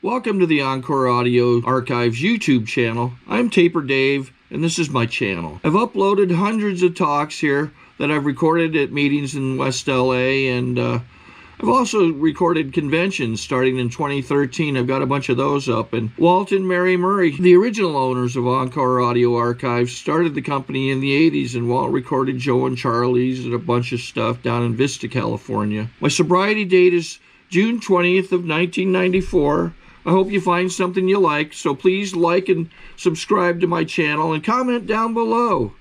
Welcome to the Encore Audio Archives YouTube channel. I'm Taper Dave, and this is my channel. I've uploaded hundreds of talks here that I've recorded at meetings in West LA, and I've also recorded conventions starting in 2013. I've got a bunch of those up. And Walt and Mary Murray, the original owners of Encore Audio Archives, started the company in the 80s, and Walt recorded Joe and Charlie's and a bunch of stuff down in Vista, California. My sobriety date is June 20th of 1994. I hope you find something you like, so please like and subscribe to my channel and comment down below.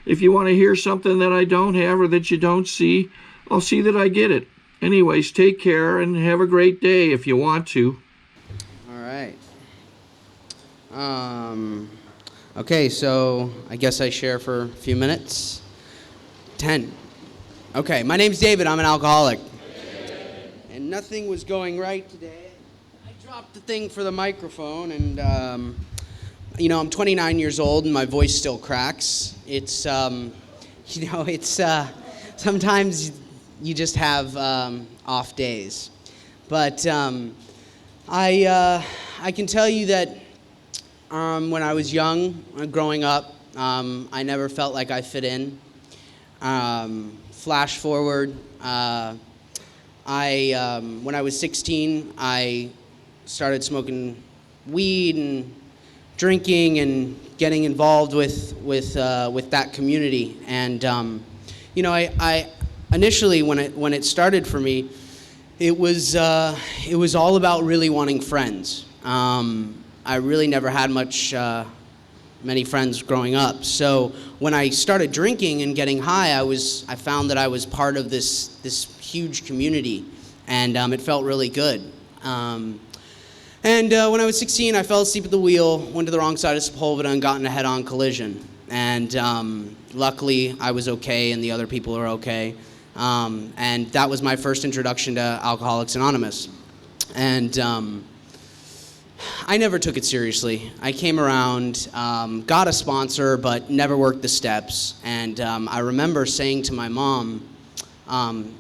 If you want to hear something that I don't have or that you don't see, I'll see that I get it. Anyways, take care and have a great day if you want to. All right. Okay, so I guess I share for a few minutes. 10. Okay, my name's David. I'm an alcoholic. And nothing was going right today. I dropped the thing for the microphone, and I'm 29 years old, and my voice still cracks. It's, sometimes you just have off days. But I can tell you that when I was young, growing up, I never felt like I fit in. Flash forward, when I was 16, I started smoking weed and drinking and getting involved with that community. And I initially, when it started for me, it was all about really wanting friends. I really never had many friends growing up. So when I started drinking and getting high, I found that I was part of this huge community, and it felt really good. And when I was 16, I fell asleep at the wheel, went to the wrong side of Sepulveda, and got in a head-on collision. And luckily, I was okay, and the other people were okay. And that was my first introduction to Alcoholics Anonymous. And I never took it seriously. I came around, got a sponsor, but never worked the steps. And I remember saying to my mom, I'm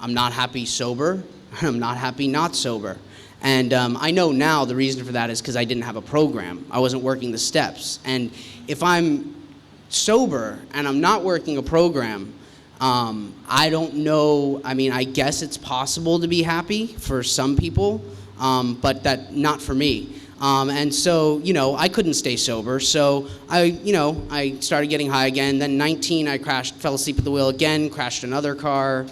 not happy sober, and I'm not happy not sober. And I know now the reason for that is because I didn't have a program. I wasn't working the steps. And if I'm sober and I'm not working a program, I don't know. I mean, I guess it's possible to be happy for some people, but not for me. And so, I couldn't stay sober. So I started getting high again. Then 19, I fell asleep at the wheel again, crashed another car,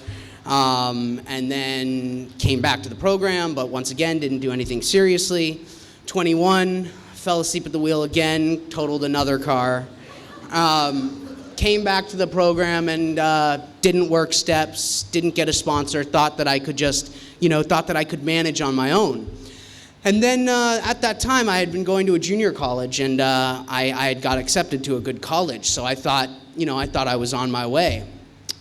and then came back to the program, but once again, didn't do anything seriously. 21, fell asleep at the wheel again, totaled another car. Came back to the program and didn't work steps, didn't get a sponsor, thought that I could manage on my own. And then at that time, I had been going to a junior college, and I had got accepted to a good college, so I thought I was on my way.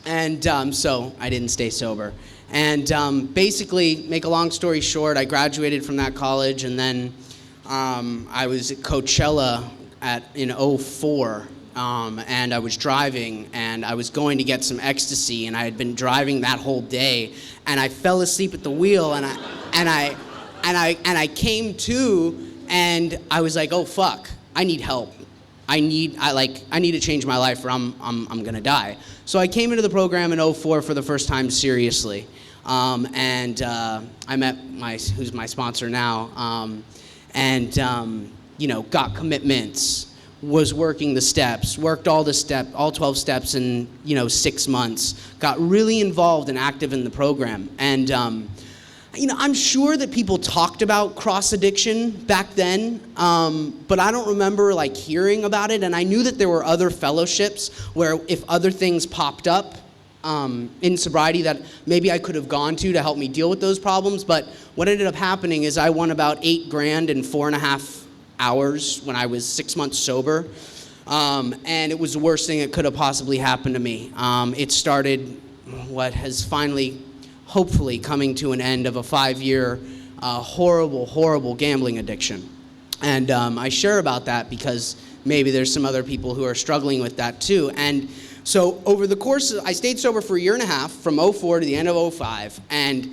And so I didn't stay sober. And basically, make a long story short, I graduated from that college, and then I was at Coachella in 2004. And I was driving, and I was going to get some ecstasy, and I had been driving that whole day, and I fell asleep at the wheel, and I came to, and I was like, oh fuck, I need help. I need to change my life, or I'm gonna die. So I came into the program in 2004 for the first time seriously, and I met who's my sponsor now, and got commitments. Was working the steps, worked all 12 steps in 6 months, got really involved and active in the program. And I'm sure that people talked about cross addiction back then, but I don't remember hearing about it. And I knew that there were other fellowships where if other things popped up in sobriety that maybe I could have gone to help me deal with those problems. But what ended up happening is I won about $8,000 in 4.5 hours when I was 6 months sober, and it was the worst thing that could have possibly happened to me. It started what has finally, hopefully, coming to an end of a 5-year horrible gambling addiction. And I share about that because maybe there's some other people who are struggling with that too. And so over the course, I stayed sober for 1.5 years, from 2004 to the end of 2005, and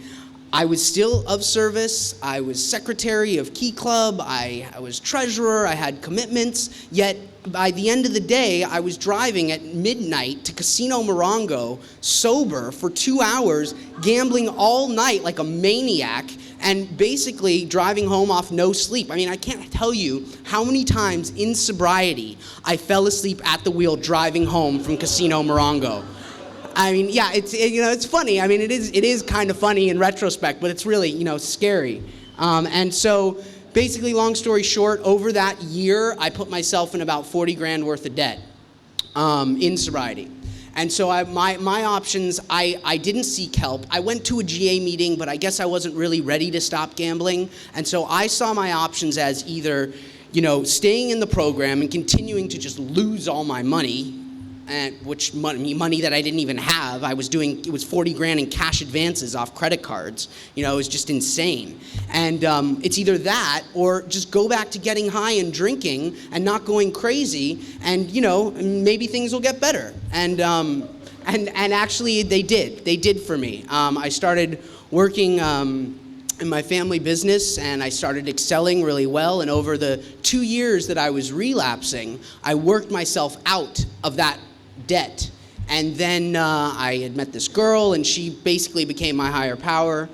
I was still of service. I was secretary of Key Club. I was treasurer. I had commitments. Yet by the end of the day, I was driving at midnight to Casino Morongo, sober for 2 hours, gambling all night like a maniac, and basically driving home off no sleep. I mean, I can't tell you how many times in sobriety I fell asleep at the wheel driving home from Casino Morongo. I mean, yeah, it's funny. I mean, it is kind of funny in retrospect, but it's really, scary. And so basically, long story short, over that year, I put myself in about 40 grand worth of debt in sobriety. And so my options, I didn't seek help. I went to a GA meeting, but I guess I wasn't really ready to stop gambling. And so I saw my options as either, staying in the program and continuing to just lose all my money, and which money that I didn't even have. It was 40 grand in cash advances off credit cards. It was just insane. And it's either that or just go back to getting high and drinking and not going crazy, and maybe things will get better. And actually they did. They did for me. I started working in my family business, and I started excelling really well. And over the 2 years that I was relapsing, I worked myself out of that debt. And then I had met this girl, and she basically became my higher power.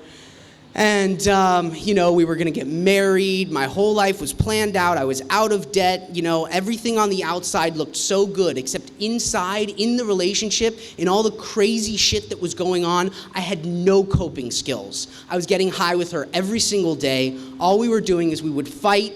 And, we were going to get married. My whole life was planned out. I was out of debt. Everything on the outside looked so good, except inside, in the relationship, in all the crazy shit that was going on, I had no coping skills. I was getting high with her every single day. All we were doing is we would fight,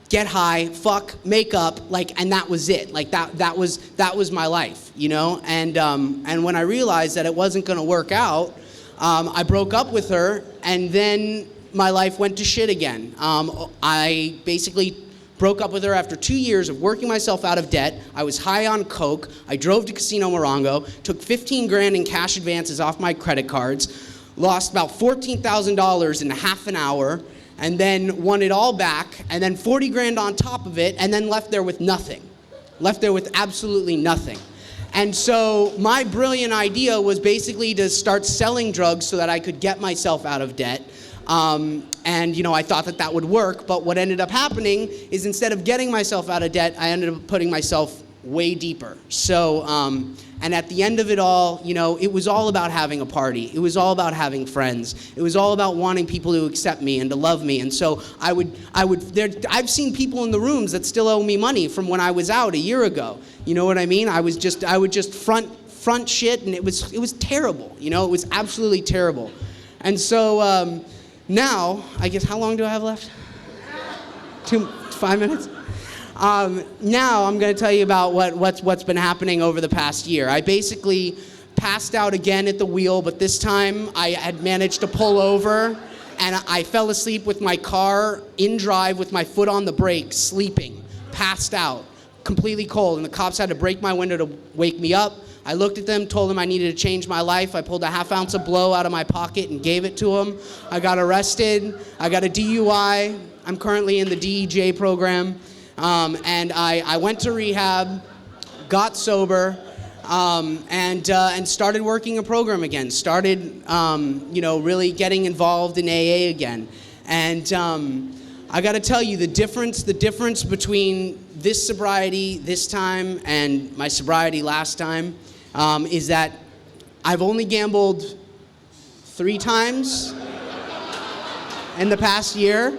get high, fuck, make up, and that was it. That was my life, And when I realized that it wasn't going to work out, I broke up with her, and then my life went to shit again. I basically broke up with her after 2 years of working myself out of debt. I was high on coke. I drove to Casino Morongo, took 15 grand in cash advances off my credit cards, lost about $14,000 in half an hour, and then won it all back, and then 40 grand on top of it, and then left there with nothing. Left there with absolutely nothing. And so my brilliant idea was basically to start selling drugs so that I could get myself out of debt. I thought that would work, but what ended up happening is instead of getting myself out of debt, I ended up putting myself way deeper. So, and at the end of it all, it was all about having a party. It was all about having friends. It was all about wanting people to accept me and to love me. And so I've seen people in the rooms that still owe me money from when I was out a year ago. You know what I mean? I would just front shit, and it was terrible. It was absolutely terrible. And so now, I guess, how long do I have left? 5 minutes? Now I'm going to tell you about what's been happening over the past year. I basically passed out again at the wheel, but this time I had managed to pull over, and I fell asleep with my car in drive with my foot on the brake, sleeping, passed out, completely cold, and the cops had to break my window to wake me up. I looked at them, told them I needed to change my life. I pulled a ½ ounce of blow out of my pocket and gave it to them. I got arrested. I got a DUI. I'm currently in the DEJ program. And I went to rehab, got sober, and started working a program again. Started, really getting involved in AA again. And I got to tell you, the difference between this sobriety this time and my sobriety last time is that I've only gambled 3 times in the past year.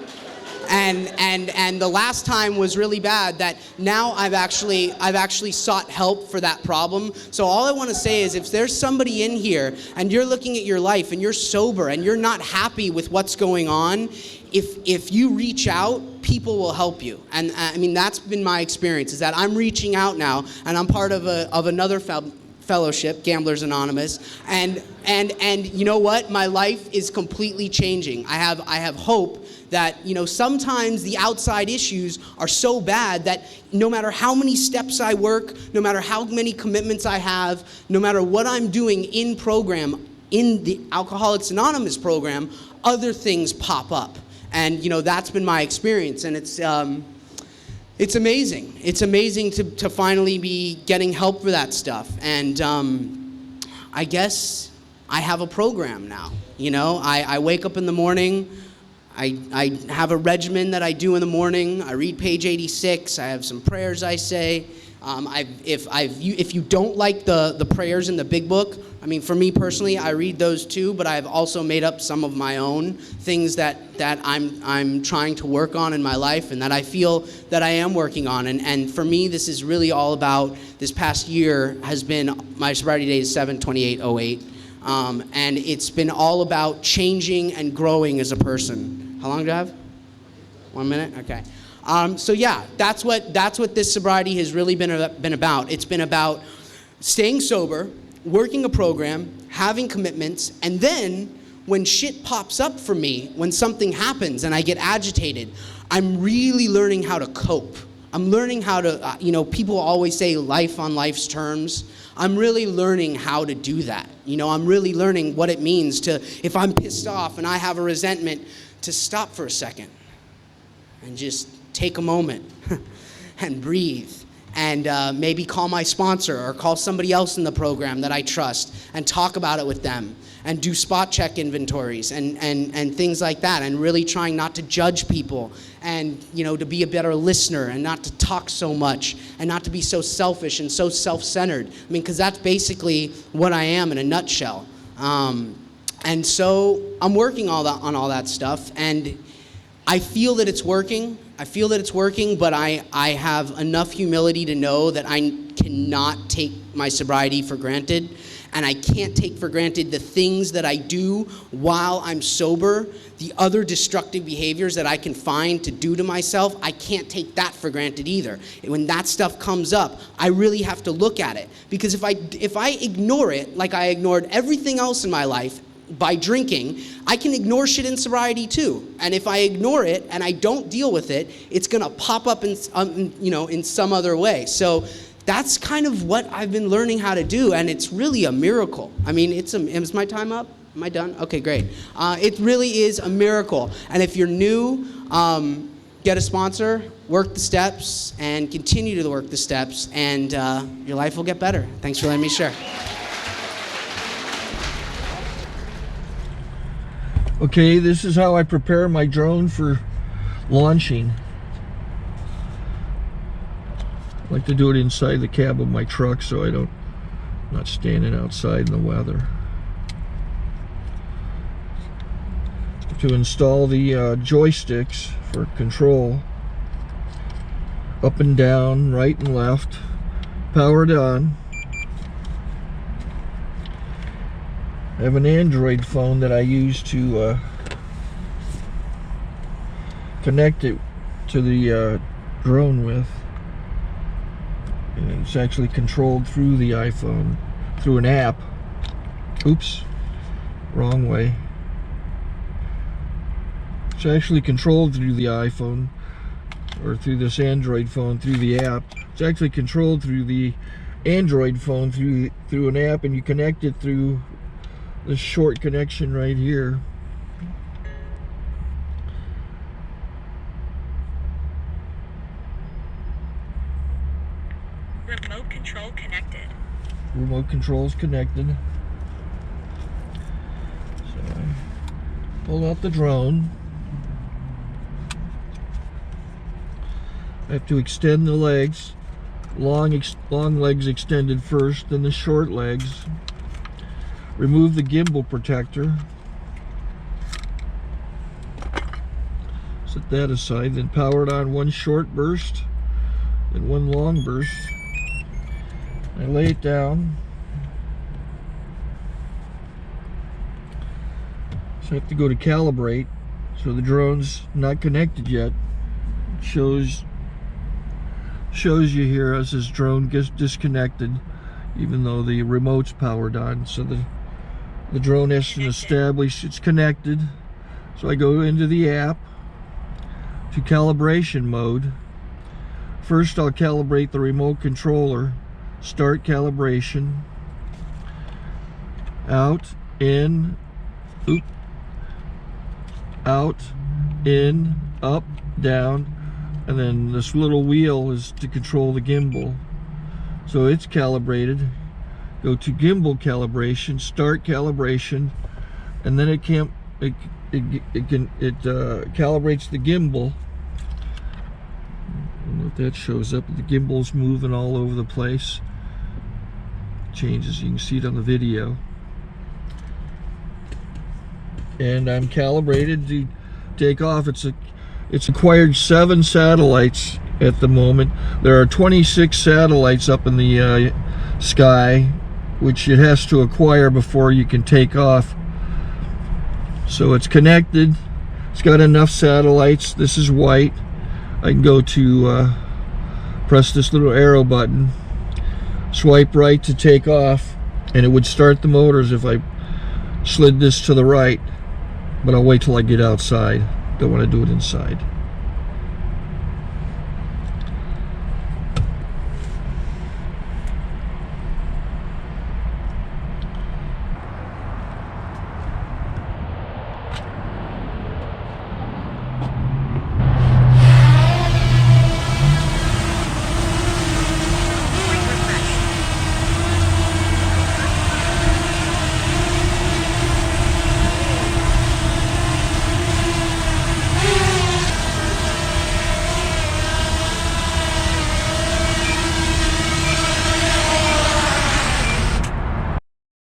And the last time was really bad. That now I've actually sought help for that problem. So all I want to say is, if there's somebody in here and you're looking at your life and you're sober and you're not happy with what's going on, if you reach out, people will help you. And I mean, that's been my experience, is that I'm reaching out now, and I'm part of another fellowship, Gamblers Anonymous, and you know what? My life is completely changing. I have hope that, sometimes the outside issues are so bad that no matter how many steps I work, no matter how many commitments I have, no matter what I'm doing in program, in the Alcoholics Anonymous program, other things pop up. And, that's been my experience, and it's amazing. It's amazing to finally be getting help for that stuff. And I guess I have a program now. You know, I wake up in the morning, I have a regimen that I do in the morning. I read page 86. I have some prayers I say. If you don't like the prayers in the big book, I mean, for me personally, I read those too, but I've also made up some of my own things that I'm trying to work on in my life and that I feel that I am working on. And for me, this is really all about, this past year has been, my sobriety date is 7/28/08. And it's been all about changing and growing as a person. How long do I have? 1 minute? Okay. So yeah, that's what this sobriety has really been about. It's been about staying sober, working a program, having commitments, and then when shit pops up for me, when something happens and I get agitated, I'm really learning how to cope. I'm learning how to, people always say life on life's terms. I'm really learning how to do that. I'm really learning what it means to, if I'm pissed off and I have a resentment, to stop for a second and just take a moment and breathe and maybe call my sponsor or call somebody else in the program that I trust and talk about it with them and do spot check inventories and things like that, and really trying not to judge people and, to be a better listener and not to talk so much and not to be so selfish and so self-centered. I mean, because that's basically what I am in a nutshell. And so I'm working on all that stuff, and I feel that it's working. But I have enough humility to know that I cannot take my sobriety for granted, and I can't take for granted the things that I do while I'm sober, the other destructive behaviors that I can find to do to myself. I can't take that for granted either. When that stuff comes up, I really have to look at it, because if I ignore it like I ignored everything else in my life, by drinking, I can ignore shit in sobriety too. And if I ignore it and I don't deal with it, it's gonna pop up in some other way. So that's kind of what I've been learning how to do, and it's really a miracle. I mean, is my time up? Am I done? Okay, great. It really is a miracle. And if you're new, get a sponsor, work the steps, and continue to work the steps, and your life will get better. Thanks for letting me share. Okay, this is how I prepare my drone for launching. I like to do it inside the cab of my truck so I'm not standing outside in the weather. To install the joysticks for control, up and down, right and left, powered on. I have an Android phone that I use to connect it to the drone with. And it's actually controlled through the iPhone, through an app. Oops, wrong way. It's actually controlled through the iPhone, or through this Android phone, through the app. It's actually controlled through the Android phone, through an app, and you connect it through this short connection right here. Remote control connected. Remote control's connected. So I pull out the drone. I have to extend the legs. Long legs extended first, then the short legs. Remove the gimbal protector. Set that aside, then power it on one short burst, then one long burst. I lay it down. So I have to go to calibrate. So the drone's not connected yet. It shows you here as this drone gets disconnected, even though the remote's powered on. So the drone has to establish it's connected. So I go into the app to calibration mode. First I'll calibrate the remote controller. Start calibration. Out, in, out, in, up, down, and then this little wheel is to control the gimbal. So it's calibrated. Go to gimbal calibration, start calibration, and then it calibrates the gimbal. I don't know if that shows up. The gimbal's moving all over the place. Changes, you can see it on the video. And I'm calibrated to take off. It's acquired 7 satellites at the moment. There are 26 satellites up in the sky, which it has to acquire before you can take off. So it's connected. It's got enough satellites. This is white. I can go to press this little arrow button, swipe right to take off, and it would start the motors if I slid this to the right. But I'll wait till I get outside. Don't want to do it inside.